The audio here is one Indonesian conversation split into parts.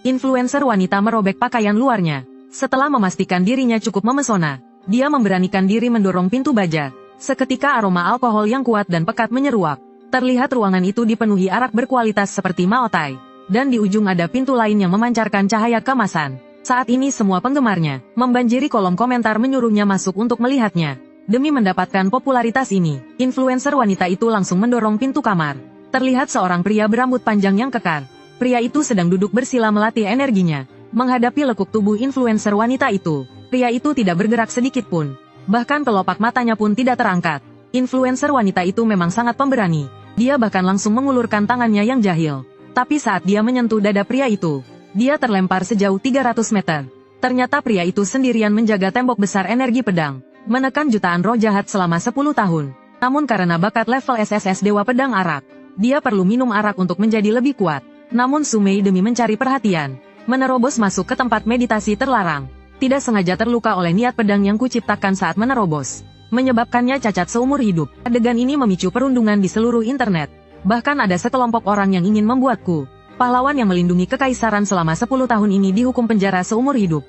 Influencer wanita merobek pakaian luarnya. Setelah memastikan dirinya cukup memesona, dia memberanikan diri mendorong pintu baja. Seketika aroma alkohol yang kuat dan pekat menyeruak. Terlihat ruangan itu dipenuhi arak berkualitas seperti Maotai. Dan di ujung ada pintu lain yang memancarkan cahaya kemasan. Saat ini semua penggemarnya membanjiri kolom komentar menyuruhnya masuk untuk melihatnya. Demi mendapatkan popularitas ini, influencer wanita itu langsung mendorong pintu kamar. Terlihat seorang pria berambut panjang yang kekar. Pria itu sedang duduk bersila melatih energinya. Menghadapi lekuk tubuh influencer wanita itu, pria itu tidak bergerak sedikit pun. Bahkan kelopak matanya pun tidak terangkat. Influencer wanita itu memang sangat pemberani. Dia bahkan langsung mengulurkan tangannya yang jahil. Tapi saat dia menyentuh dada pria itu, dia terlempar sejauh 300 meter. Ternyata pria itu sendirian menjaga tembok besar energi pedang, menekan jutaan roh jahat selama 10 tahun. Namun karena bakat level SSS Dewa Pedang Arak, dia perlu minum arak untuk menjadi lebih kuat. Namun Sumei demi mencari perhatian, menerobos masuk ke tempat meditasi terlarang. Tidak sengaja terluka oleh niat pedang yang kuciptakan saat menerobos, menyebabkannya cacat seumur hidup. Adegan ini memicu perundungan di seluruh internet. Bahkan ada sekelompok orang yang ingin membuatku, pahlawan yang melindungi kekaisaran selama 10 tahun ini, dihukum penjara seumur hidup.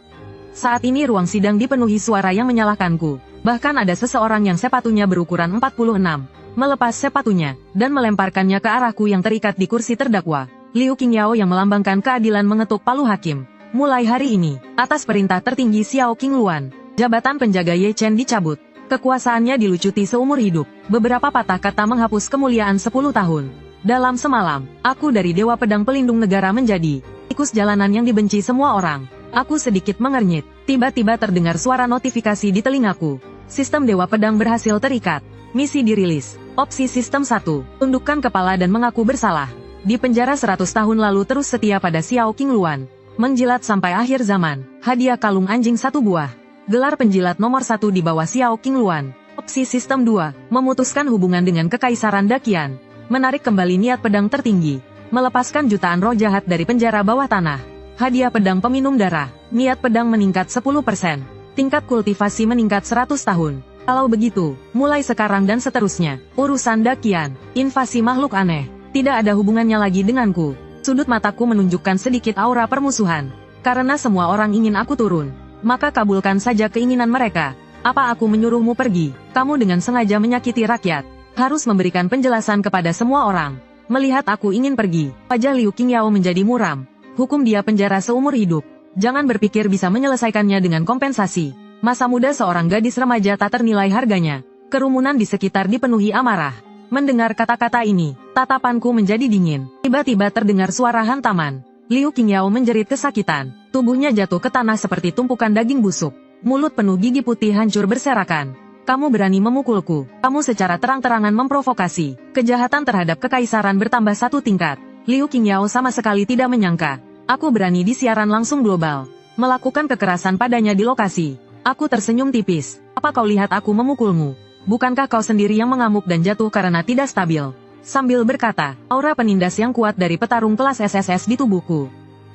Saat ini ruang sidang dipenuhi suara yang menyalahkanku. Bahkan ada seseorang yang sepatunya berukuran 46, melepas sepatunya, dan melemparkannya ke arahku yang terikat di kursi terdakwa. Liu Qingyao yang melambangkan keadilan mengetuk palu hakim. Mulai hari ini, atas perintah tertinggi Xiao Qingluan, jabatan penjaga Ye Chen dicabut. Kekuasaannya dilucuti seumur hidup. Beberapa patah kata menghapus kemuliaan 10 tahun. Dalam semalam, aku dari Dewa Pedang Pelindung Negara menjadi tikus jalanan yang dibenci semua orang. Aku sedikit mengernyit. Tiba-tiba terdengar suara notifikasi di telingaku. Sistem Dewa Pedang berhasil terikat. Misi dirilis. Opsi Sistem 1. Tundukkan kepala dan mengaku bersalah. Di penjara 100 tahun lalu terus setia pada Xiao Qingluan. Menjilat sampai akhir zaman. Hadiah kalung anjing 1 buah. Gelar penjilat nomor 1 di bawah Xiao Qingluan. Opsi Sistem 2. Memutuskan hubungan dengan Kekaisaran Dakian. Menarik kembali niat pedang tertinggi. Melepaskan jutaan roh jahat dari penjara bawah tanah. Hadiah pedang peminum darah. Niat pedang meningkat 10%. Tingkat kultivasi meningkat 100 tahun. Kalau begitu, mulai sekarang dan seterusnya, urusan Dakian, invasi makhluk aneh, tidak ada hubungannya lagi denganku. Sudut mataku menunjukkan sedikit aura permusuhan. Karena semua orang ingin aku turun, maka kabulkan saja keinginan mereka. Apa aku menyuruhmu pergi? Kamu dengan sengaja menyakiti rakyat. Harus memberikan penjelasan kepada semua orang. Melihat aku ingin pergi, wajah Liu Qingyao menjadi muram. Hukum dia penjara seumur hidup. Jangan berpikir bisa menyelesaikannya dengan kompensasi. Masa muda seorang gadis remaja tak ternilai harganya. Kerumunan di sekitar dipenuhi amarah. Mendengar kata-kata ini, tatapanku menjadi dingin. Tiba-tiba terdengar suara hantaman. Liu Qingyao menjerit kesakitan. Tubuhnya jatuh ke tanah seperti tumpukan daging busuk. Mulut penuh gigi putih hancur berserakan. Kamu berani memukulku. Kamu secara terang-terangan memprovokasi. Kejahatan terhadap kekaisaran bertambah 1 tingkat. Liu Qingyao sama sekali tidak menyangka. Aku berani di siaran langsung global. Melakukan kekerasan padanya di lokasi. Aku tersenyum tipis. Apa kau lihat aku memukulmu? Bukankah kau sendiri yang mengamuk dan jatuh karena tidak stabil? Sambil berkata, aura penindas yang kuat dari petarung kelas SSS di tubuhku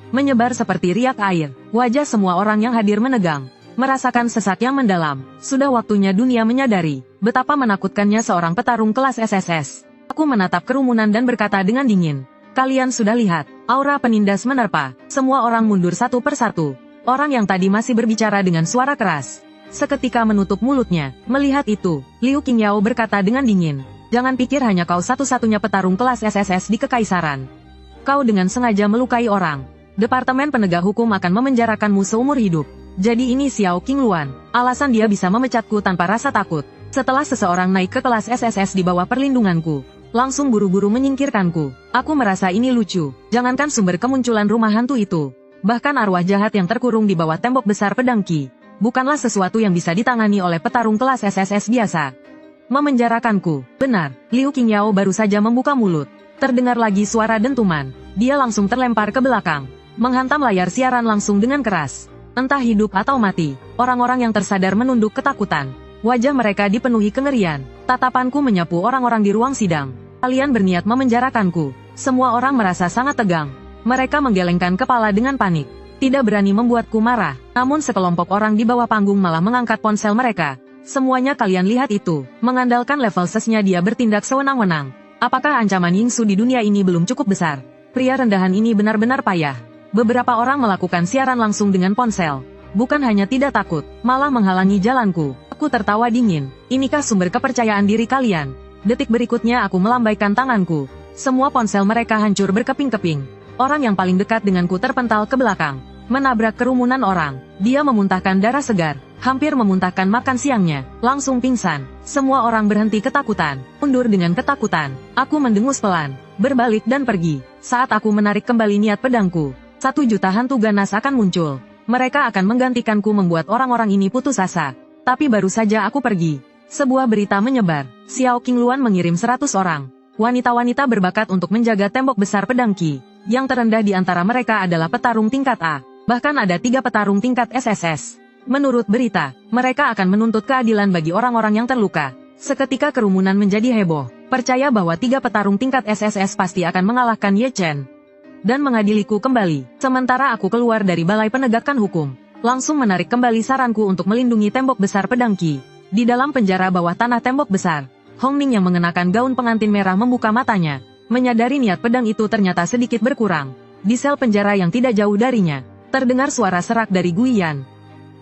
menyebar seperti riak air. Wajah semua orang yang hadir menegang. Merasakan sesak yang mendalam. Sudah waktunya dunia menyadari betapa menakutkannya seorang petarung kelas SSS. Aku menatap kerumunan dan berkata dengan dingin. Kalian sudah lihat, aura penindas menerpa. Semua orang mundur satu persatu. Orang yang tadi masih berbicara dengan suara keras seketika menutup mulutnya. Melihat itu, Liu Qingyao berkata dengan dingin. Jangan pikir hanya kau satu-satunya petarung kelas SSS di Kekaisaran. Kau dengan sengaja melukai orang. Departemen Penegak Hukum akan memenjarakanmu seumur hidup. Jadi ini Xiao Qingluan. Alasan dia bisa memecatku tanpa rasa takut. Setelah seseorang naik ke kelas SSS di bawah perlindunganku, langsung buru-buru menyingkirkanku. Aku merasa ini lucu. Jangankan sumber kemunculan rumah hantu itu, bahkan arwah jahat yang terkurung di bawah tembok besar pedang Qi, bukanlah sesuatu yang bisa ditangani oleh petarung kelas SSS biasa. Memenjarakanku. Benar, Liu Qingyao baru saja membuka mulut. Terdengar lagi suara dentuman. Dia langsung terlempar ke belakang, menghantam layar siaran langsung dengan keras. Entah hidup atau mati, orang-orang yang tersadar menunduk ketakutan. Wajah mereka dipenuhi kengerian. Tatapanku menyapu orang-orang di ruang sidang. Kalian berniat memenjarakanku. Semua orang merasa sangat tegang. Mereka menggelengkan kepala dengan panik. Tidak berani membuatku marah. Namun sekelompok orang di bawah panggung malah mengangkat ponsel mereka. Semuanya kalian lihat itu. Mengandalkan level sesnya dia bertindak sewenang-wenang. Apakah ancaman Yingsu di dunia ini belum cukup besar? Pria rendahan ini benar-benar payah. Beberapa orang melakukan siaran langsung dengan ponsel. Bukan hanya tidak takut, malah menghalangi jalanku. Aku tertawa dingin. Inikah sumber kepercayaan diri kalian? Detik berikutnya aku melambaikan tanganku. Semua ponsel mereka hancur berkeping-keping. Orang yang paling dekat denganku terpental ke belakang, menabrak kerumunan orang. Dia memuntahkan darah segar, hampir memuntahkan makan siangnya, langsung pingsan. Semua orang berhenti ketakutan, mundur dengan ketakutan. Aku mendengus pelan, berbalik dan pergi. Saat aku menarik kembali niat pedangku, 1 juta hantu ganas akan muncul. Mereka akan menggantikanku membuat orang-orang ini putus asa. Tapi baru saja aku pergi, sebuah berita menyebar. Xiao Qingluan mengirim 100 orang. Wanita-wanita berbakat untuk menjaga tembok besar pedang Qi. Yang terendah di antara mereka adalah petarung tingkat A. Bahkan ada 3 petarung tingkat SSS. Menurut berita, mereka akan menuntut keadilan bagi orang-orang yang terluka. Seketika kerumunan menjadi heboh. Percaya bahwa 3 petarung tingkat SSS pasti akan mengalahkan Ye Chen dan mengadiliku kembali. Sementara aku keluar dari balai penegakan hukum, langsung menarik kembali saranku untuk melindungi tembok besar pedang Qi. Di dalam penjara bawah tanah tembok besar, Hong Ning yang mengenakan gaun pengantin merah membuka matanya, menyadari niat pedang itu ternyata sedikit berkurang. Di sel penjara yang tidak jauh darinya, terdengar suara serak dari Guiyan.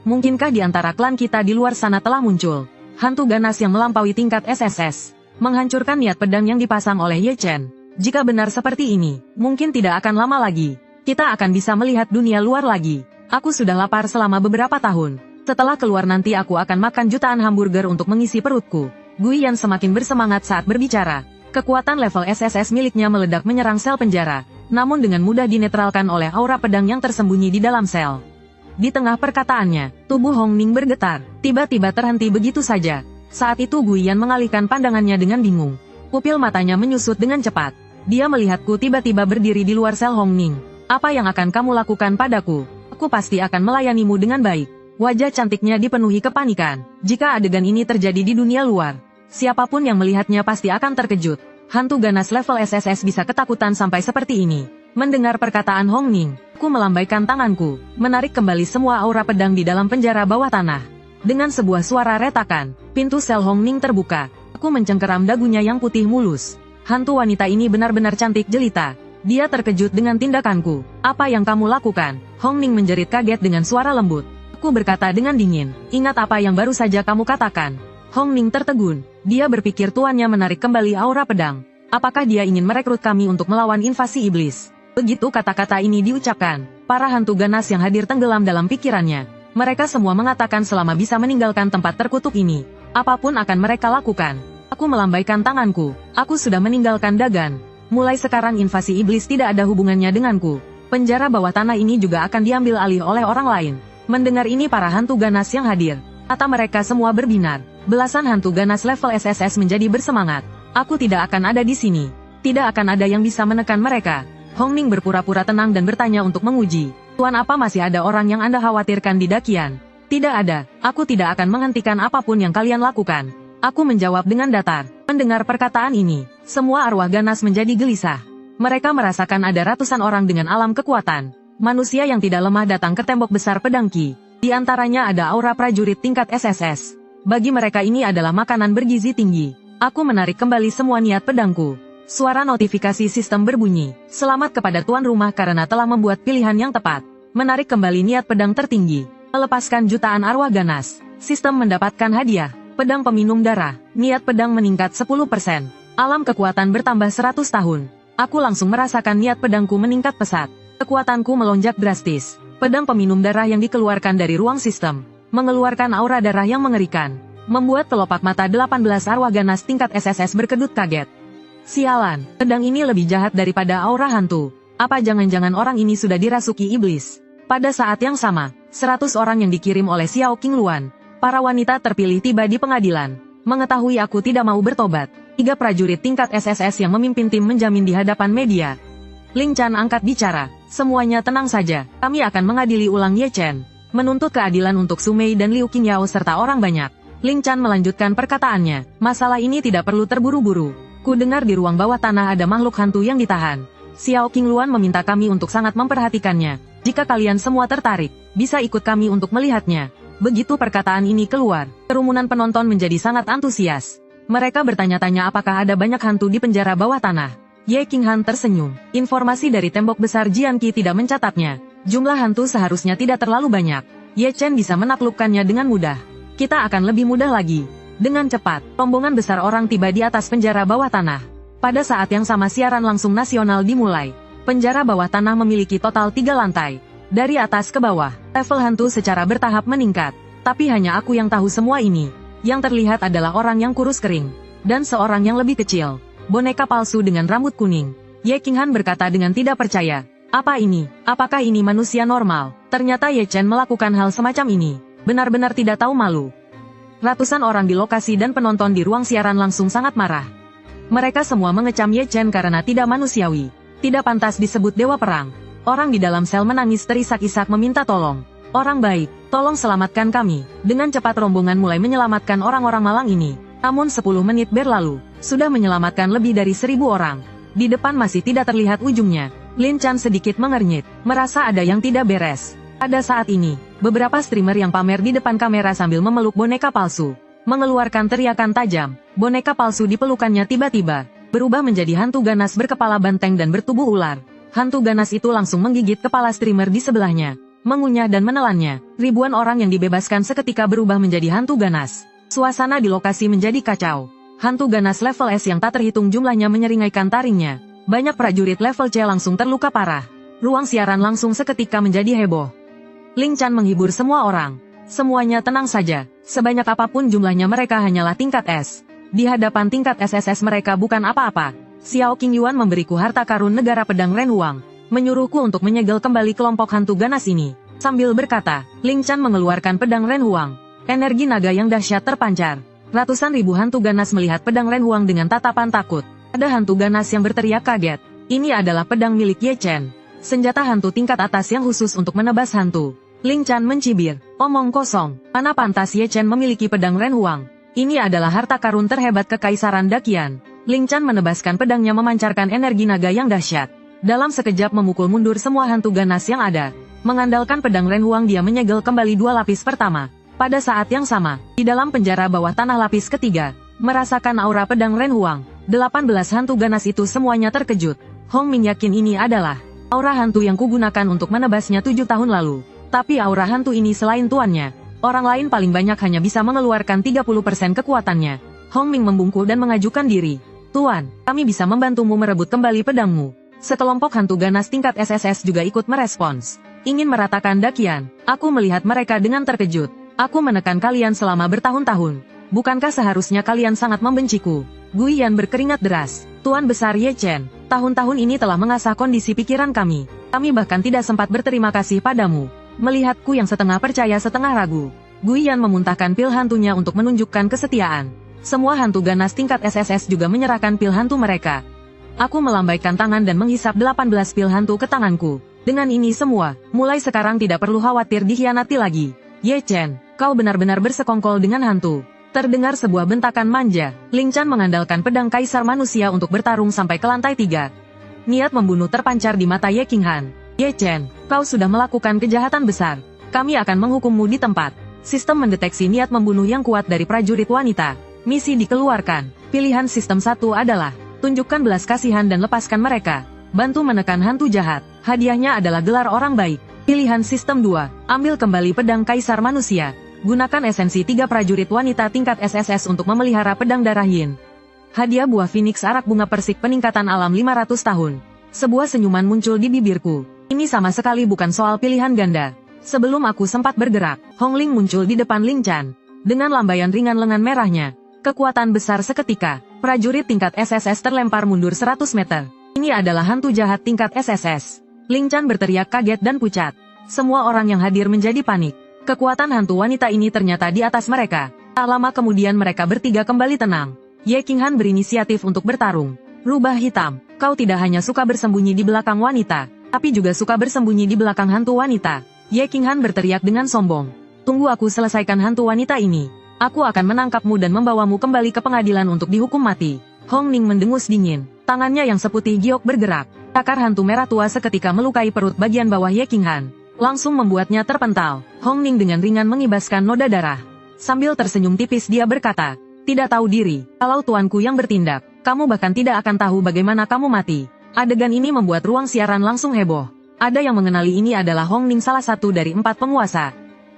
Mungkinkah di antara klan kita di luar sana telah muncul hantu ganas yang melampaui tingkat SSS, menghancurkan niat pedang yang dipasang oleh Ye Chen? Jika benar seperti ini, mungkin tidak akan lama lagi, kita akan bisa melihat dunia luar lagi. Aku sudah lapar selama beberapa tahun. Setelah keluar nanti aku akan makan jutaan hamburger untuk mengisi perutku. Guiyan semakin bersemangat saat berbicara. Kekuatan level SSS miliknya meledak menyerang sel penjara, namun dengan mudah dinetralkan oleh aura pedang yang tersembunyi di dalam sel. Di tengah perkataannya, tubuh Hong Ning bergetar, tiba-tiba terhenti begitu saja. Saat itu Guiyan mengalihkan pandangannya dengan bingung. Pupil matanya menyusut dengan cepat. Dia melihatku tiba-tiba berdiri di luar sel Hong Ning. Apa yang akan kamu lakukan padaku? Aku pasti akan melayanimu dengan baik. Wajah cantiknya dipenuhi kepanikan. Jika adegan ini terjadi di dunia luar, siapapun yang melihatnya pasti akan terkejut. Hantu ganas level SSS bisa ketakutan sampai seperti ini. Mendengar perkataan Hong Ning, aku melambaikan tanganku, menarik kembali semua aura pedang di dalam penjara bawah tanah. Dengan sebuah suara retakan, pintu sel Hong Ning terbuka. Aku mencengkeram dagunya yang putih mulus. Hantu wanita ini benar-benar cantik jelita. Dia terkejut dengan tindakanku. Apa yang kamu lakukan? Hong Ning menjerit kaget dengan suara lembut. Aku berkata dengan dingin, ingat apa yang baru saja kamu katakan. Hong Ning tertegun. Dia berpikir tuannya menarik kembali aura pedang. Apakah dia ingin merekrut kami untuk melawan invasi iblis? Begitu kata-kata ini diucapkan, para hantu ganas yang hadir tenggelam dalam pikirannya. Mereka semua mengatakan selama bisa meninggalkan tempat terkutuk ini, apapun akan mereka lakukan. Aku melambaikan tanganku. Aku sudah meninggalkan Dagan. Mulai sekarang invasi iblis tidak ada hubungannya denganku. Penjara bawah tanah ini juga akan diambil alih oleh orang lain. Mendengar ini para hantu ganas yang hadir, mata mereka semua berbinar. Belasan hantu ganas level SSS menjadi bersemangat. Aku tidak akan ada di sini. Tidak akan ada yang bisa menekan mereka. Hong Ning berpura-pura tenang dan bertanya untuk menguji. Tuan, apa masih ada orang yang Anda khawatirkan di Dakian? Tidak ada. Aku tidak akan menghentikan apapun yang kalian lakukan. Aku menjawab dengan datar. Mendengar perkataan ini, semua arwah ganas menjadi gelisah. Mereka merasakan ada ratusan orang dengan alam kekuatan. Manusia yang tidak lemah datang ke tembok besar pedang Qi. Di antaranya ada aura prajurit tingkat SSS. Bagi mereka ini adalah makanan bergizi tinggi. Aku menarik kembali semua niat pedangku. Suara notifikasi sistem berbunyi. Selamat kepada tuan rumah karena telah membuat pilihan yang tepat. Menarik kembali niat pedang tertinggi. Melepaskan jutaan arwah ganas. Sistem mendapatkan hadiah. Pedang peminum darah. Niat pedang meningkat 10%. Alam kekuatan bertambah 100 tahun. Aku langsung merasakan niat pedangku meningkat pesat. Kekuatanku melonjak drastis. Pedang peminum darah yang dikeluarkan dari ruang sistem mengeluarkan aura darah yang mengerikan. Membuat kelopak mata 18 arwah ganas tingkat SSS berkedut kaget. Sialan, pedang ini lebih jahat daripada aura hantu. Apa jangan-jangan orang ini sudah dirasuki iblis? Pada saat yang sama, 100 orang yang dikirim oleh Xiao Qingluan, para wanita terpilih tiba di pengadilan. Mengetahui aku tidak mau bertobat, 3 prajurit tingkat SSS yang memimpin tim menjamin di hadapan media. Ling Chan angkat bicara, semuanya tenang saja, kami akan mengadili ulang Ye Chen. Menuntut keadilan untuk Su Mei dan Liu Qingyao serta orang banyak. Ling Chan melanjutkan perkataannya, masalah ini tidak perlu terburu-buru. Ku dengar di ruang bawah tanah ada makhluk hantu yang ditahan. Xiao Qingluan meminta kami untuk sangat memperhatikannya. Jika kalian semua tertarik, bisa ikut kami untuk melihatnya. Begitu perkataan ini keluar, kerumunan penonton menjadi sangat antusias. Mereka bertanya-tanya apakah ada banyak hantu di penjara bawah tanah. Ye Qinghan tersenyum. Informasi dari tembok besar Jianqi tidak mencatatnya. Jumlah hantu seharusnya tidak terlalu banyak. Ye Chen bisa menaklukkannya dengan mudah. Kita akan lebih mudah lagi. Dengan cepat, rombongan besar orang tiba di atas penjara bawah tanah. Pada saat yang sama siaran langsung nasional dimulai. Penjara bawah tanah memiliki total 3 lantai. Dari atas ke bawah, level hantu secara bertahap meningkat. Tapi hanya aku yang tahu semua ini. Yang terlihat adalah orang yang kurus kering. Dan seorang yang lebih kecil. Boneka palsu dengan rambut kuning. Ye Qinghan berkata dengan tidak percaya. Apa ini? Apakah ini manusia normal? Ternyata Ye Chen melakukan hal semacam ini. Benar-benar tidak tahu malu. Ratusan orang di lokasi dan penonton di ruang siaran langsung sangat marah. Mereka semua mengecam Ye Chen karena tidak manusiawi. Tidak pantas disebut dewa perang. Orang di dalam sel menangis terisak-isak meminta tolong. Orang baik, tolong selamatkan kami. Dengan cepat rombongan mulai menyelamatkan orang-orang malang ini. Namun 10 menit berlalu, sudah menyelamatkan lebih dari 1000 orang. Di depan masih tidak terlihat ujungnya. Lin Chan sedikit mengernyit, merasa ada yang tidak beres. Pada saat ini, beberapa streamer yang pamer di depan kamera sambil memeluk boneka palsu, mengeluarkan teriakan tajam. Boneka palsu di pelukannya tiba-tiba berubah menjadi hantu ganas berkepala banteng dan bertubuh ular. Hantu ganas itu langsung menggigit kepala streamer di sebelahnya, mengunyah dan menelannya. Ribuan orang yang dibebaskan seketika berubah menjadi hantu ganas. Suasana di lokasi menjadi kacau. Hantu ganas level S yang tak terhitung jumlahnya menyeringaikan taringnya. Banyak prajurit level C langsung terluka parah. Ruang siaran langsung seketika menjadi heboh. Ling Chan menghibur semua orang. Semuanya tenang saja. Sebanyak apapun jumlahnya mereka hanyalah tingkat S. Di hadapan tingkat SSS mereka bukan apa-apa. Xiao Qingyuan memberiku harta karun negara pedang Ren Huang. Menyuruhku untuk menyegel kembali kelompok hantu ganas ini. Sambil berkata, Ling Chan mengeluarkan pedang Ren Huang. Energi naga yang dahsyat terpancar. Ratusan ribu hantu ganas melihat pedang Ren Huang dengan tatapan takut. Ada hantu ganas yang berteriak kaget. Ini adalah pedang milik Ye Chen. Senjata hantu tingkat atas yang khusus untuk menebas hantu. Ling Chan mencibir. Omong kosong. Mana pantas Ye Chen memiliki pedang Ren Huang. Ini adalah harta karun terhebat Kekaisaran Dakian. Ling Chan menebaskan pedangnya memancarkan energi naga yang dahsyat. Dalam sekejap memukul mundur semua hantu ganas yang ada. Mengandalkan pedang Ren Huang dia menyegel kembali 2 lapis pertama. Pada saat yang sama, di dalam penjara bawah tanah lapis ketiga, merasakan aura pedang Ren Huang, 18 hantu ganas itu semuanya terkejut. Hong Ming yakin ini adalah aura hantu yang kugunakan untuk menebasnya 7 tahun lalu. Tapi aura hantu ini selain tuannya, orang lain paling banyak hanya bisa mengeluarkan 30% kekuatannya. Hong Ming membungkuk dan mengajukan diri. Tuan, kami bisa membantumu merebut kembali pedangmu. Sekelompok hantu ganas tingkat SSS juga ikut merespons. Ingin meratakan Dakian, aku melihat mereka dengan terkejut. Aku menekan kalian selama bertahun-tahun. Bukankah seharusnya kalian sangat membenciku? Guiyan berkeringat deras. Tuan Besar Ye Chen, tahun-tahun ini telah mengasah kondisi pikiran kami. Kami bahkan tidak sempat berterima kasih padamu. Melihatku yang setengah percaya setengah ragu. Guiyan memuntahkan pil hantunya untuk menunjukkan kesetiaan. Semua hantu ganas tingkat SSS juga menyerahkan pil hantu mereka. Aku melambaikan tangan dan menghisap 18 pil hantu ke tanganku. Dengan ini semua, mulai sekarang tidak perlu khawatir dikhianati lagi. Ye Chen, kau benar-benar bersekongkol dengan hantu. Terdengar sebuah bentakan manja. Ling Chan mengandalkan pedang kaisar manusia untuk bertarung sampai ke lantai 3. Niat membunuh terpancar di mata Ye Qinghan. Ye Chen, kau sudah melakukan kejahatan besar. Kami akan menghukummu di tempat. Sistem mendeteksi niat membunuh yang kuat dari prajurit wanita. Misi dikeluarkan. Pilihan sistem 1 adalah, tunjukkan belas kasihan dan lepaskan mereka. Bantu menekan hantu jahat. Hadiahnya adalah gelar orang baik. Pilihan sistem 2, ambil kembali pedang kaisar manusia. Gunakan esensi 3 prajurit wanita tingkat SSS untuk memelihara pedang darah Yin. Hadiah buah Phoenix arak bunga persik peningkatan alam 500 tahun. Sebuah senyuman muncul di bibirku. Ini sama sekali bukan soal pilihan ganda. Sebelum aku sempat bergerak, Hong Ling muncul di depan Ling Chan. Dengan lambaian ringan lengan merahnya. Kekuatan besar seketika, prajurit tingkat SSS terlempar mundur 100 meter. Ini adalah hantu jahat tingkat SSS. Ling Chan berteriak kaget dan pucat. Semua orang yang hadir menjadi panik. Kekuatan hantu wanita ini ternyata di atas mereka. Tak lama kemudian mereka bertiga kembali tenang. Ye Qinghan berinisiatif untuk bertarung. Rubah hitam, kau tidak hanya suka bersembunyi di belakang wanita, tapi juga suka bersembunyi di belakang hantu wanita. Ye Qinghan berteriak dengan sombong. Tunggu aku selesaikan hantu wanita ini. Aku akan menangkapmu dan membawamu kembali ke pengadilan untuk dihukum mati. Hong Ning mendengus dingin. Tangannya yang seputih giok bergerak. Cakar hantu merah tua seketika melukai perut bagian bawah Ye Qinghan. Langsung membuatnya terpental. Hong Ning dengan ringan mengibaskan noda darah. Sambil tersenyum tipis dia berkata, tidak tahu diri, kalau tuanku yang bertindak. Kamu bahkan tidak akan tahu bagaimana kamu mati. Adegan ini membuat ruang siaran langsung heboh. Ada yang mengenali ini adalah Hong Ning, salah satu dari 4 penguasa.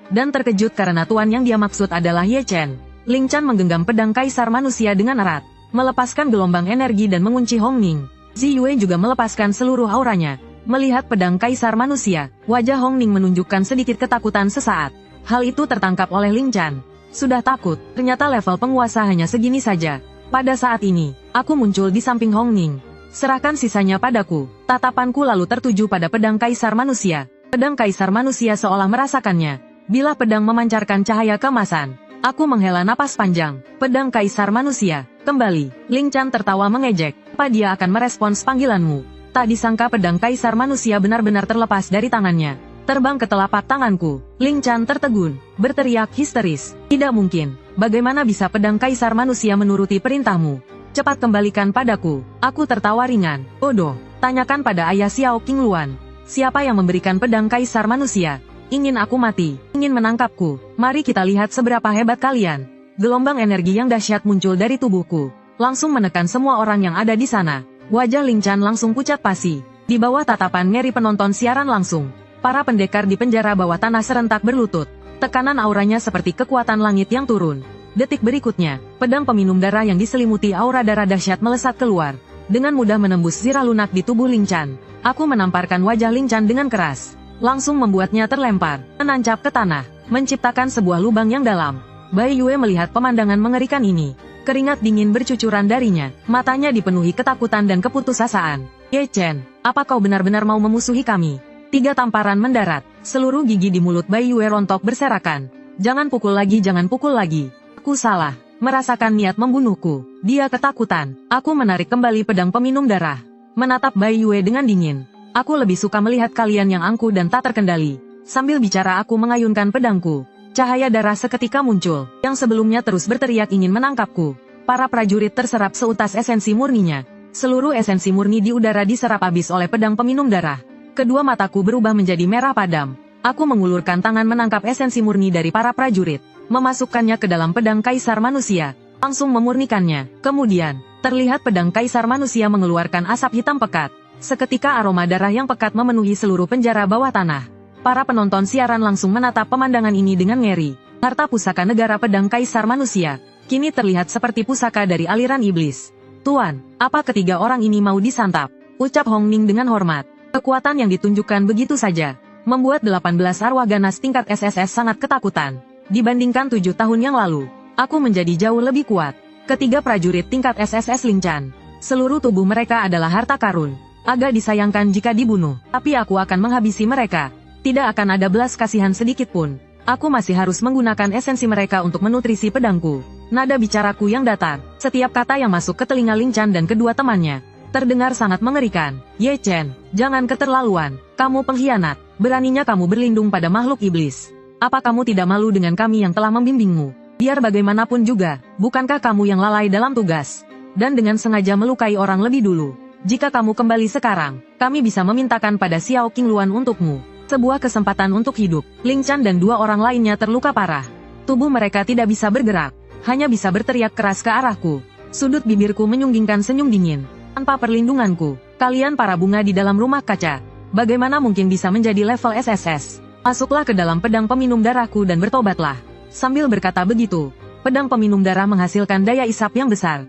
Dan terkejut karena tuan yang dia maksud adalah Ye Chen. Ling Chan menggenggam pedang kaisar manusia dengan erat, melepaskan gelombang energi dan mengunci Hong Ning. Zi Yue juga melepaskan seluruh auranya. Melihat pedang kaisar manusia, wajah Hong Ning menunjukkan sedikit ketakutan sesaat. Hal itu tertangkap oleh Ling Chan. Sudah takut, ternyata level penguasa hanya segini saja. Pada saat ini, aku muncul di samping Hong Ning. Serahkan sisanya padaku. Tatapanku lalu tertuju pada pedang kaisar manusia. Pedang kaisar manusia seolah merasakannya. Bila pedang memancarkan cahaya keemasan, aku menghela napas panjang. Pedang kaisar manusia, kembali. Ling Chan tertawa mengejek. Apa dia akan merespons panggilanmu? Tak disangka pedang kaisar manusia benar-benar terlepas dari tangannya. Terbang ke telapak tanganku. Ling Chan tertegun, berteriak histeris. Tidak mungkin. Bagaimana bisa pedang kaisar manusia menuruti perintahmu? Cepat kembalikan padaku. Aku tertawa ringan. Bodoh. Tanyakan pada ayah Xiao Qingluan. Siapa yang memberikan pedang kaisar manusia? Ingin aku mati? Ingin menangkapku? Mari kita lihat seberapa hebat kalian. Gelombang energi yang dahsyat muncul dari tubuhku. Langsung menekan semua orang yang ada di sana. Wajah Ling Chan langsung pucat pasi. Di bawah tatapan ngeri penonton siaran langsung, para pendekar di penjara bawah tanah serentak berlutut. Tekanan auranya seperti kekuatan langit yang turun. Detik berikutnya, pedang peminum darah yang diselimuti aura darah dahsyat melesat keluar. Dengan mudah menembus zirah lunak di tubuh Ling Chan. Aku menamparkan wajah Ling Chan dengan keras. Langsung membuatnya terlempar, menancap ke tanah, menciptakan sebuah lubang yang dalam. Bai Yue melihat pemandangan mengerikan ini. Keringat dingin bercucuran darinya, matanya dipenuhi ketakutan dan keputusasaan. Ye Chen, apa kau benar-benar mau memusuhi kami? 3 tamparan mendarat, seluruh gigi di mulut Bai Yue rontok berserakan. Jangan pukul lagi, jangan pukul lagi. Aku salah, merasakan niat membunuhku. Dia ketakutan. Aku menarik kembali pedang peminum darah. Menatap Bai Yue dengan dingin. Aku lebih suka melihat kalian yang angkuh dan tak terkendali. Sambil bicara aku mengayunkan pedangku. Cahaya darah seketika muncul, yang sebelumnya terus berteriak ingin menangkapku. Para prajurit terserap seutas esensi murninya. Seluruh esensi murni di udara diserap habis oleh pedang peminum darah. Kedua mataku berubah menjadi merah padam. Aku mengulurkan tangan menangkap esensi murni dari para prajurit. Memasukkannya ke dalam pedang kaisar manusia, langsung memurnikannya. Kemudian, terlihat pedang kaisar manusia mengeluarkan asap hitam pekat. Seketika aroma darah yang pekat memenuhi seluruh penjara bawah tanah. Para penonton siaran langsung menatap pemandangan ini dengan ngeri. Harta pusaka negara pedang kaisar manusia, kini terlihat seperti pusaka dari aliran iblis. Tuan, apa ketiga orang ini mau disantap? Ucap Hong Ning dengan hormat. Kekuatan yang ditunjukkan begitu saja, membuat 18 arwah ganas tingkat SSS sangat ketakutan. Dibandingkan 7 tahun yang lalu, aku menjadi jauh lebih kuat. Ketiga prajurit tingkat SSS Ling Chan. Seluruh tubuh mereka adalah harta karun. Agak disayangkan jika dibunuh, tapi aku akan menghabisi mereka. Tidak akan ada belas kasihan sedikit pun. Aku masih harus menggunakan esensi mereka untuk menutrisi pedangku. Nada bicaraku yang datar, setiap kata yang masuk ke telinga Ling Chan dan kedua temannya, terdengar sangat mengerikan. Ye Chen, jangan keterlaluan. Kamu pengkhianat. Beraninya kamu berlindung pada makhluk iblis. Apa kamu tidak malu dengan kami yang telah membimbingmu? Biar bagaimanapun juga, bukankah kamu yang lalai dalam tugas? Dan dengan sengaja melukai orang lebih dulu. Jika kamu kembali sekarang, kami bisa memintakan pada Xiao Qingluan untukmu sebuah kesempatan untuk hidup. Ling Chan dan 2 orang lainnya terluka parah. Tubuh mereka tidak bisa bergerak, hanya bisa berteriak keras ke arahku. Sudut bibirku menyunggingkan senyum dingin. Tanpa perlindunganku, kalian para bunga di dalam rumah kaca, bagaimana mungkin bisa menjadi level SSS? Masuklah ke dalam pedang peminum darahku dan bertobatlah. Sambil berkata begitu, pedang peminum darah menghasilkan daya isap yang besar,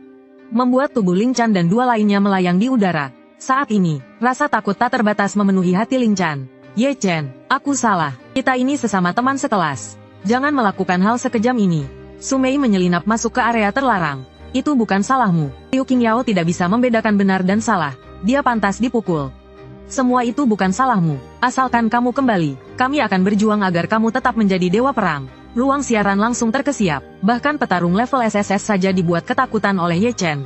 membuat tubuh Ling Chan dan 2 lainnya melayang di udara. Saat ini, rasa takut tak terbatas memenuhi hati Ling Chan. Ye Chen, aku salah. Kita ini sesama teman sekelas. Jangan melakukan hal sekejam ini. Su Mei menyelinap masuk ke area terlarang. Itu bukan salahmu. Liu Qingyao tidak bisa membedakan benar dan salah. Dia pantas dipukul. Semua itu bukan salahmu. Asalkan kamu kembali, kami akan berjuang agar kamu tetap menjadi dewa perang. Ruang siaran langsung terkesiap. Bahkan petarung level SSS saja dibuat ketakutan oleh Ye Chen.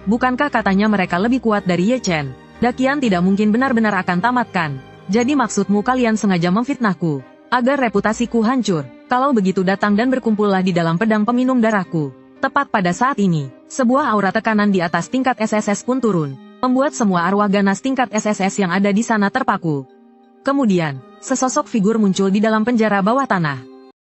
Bukankah katanya mereka lebih kuat dari Ye Chen? Dakian tidak mungkin benar-benar akan tamatkan. Jadi maksudmu kalian sengaja memfitnahku, agar reputasiku hancur. Kalau begitu datang dan berkumpullah di dalam pedang peminum darahku. Tepat pada saat ini, sebuah aura tekanan di atas tingkat SSS pun turun, membuat semua arwah ganas tingkat SSS yang ada di sana terpaku. Kemudian, sesosok figur muncul di dalam penjara bawah tanah.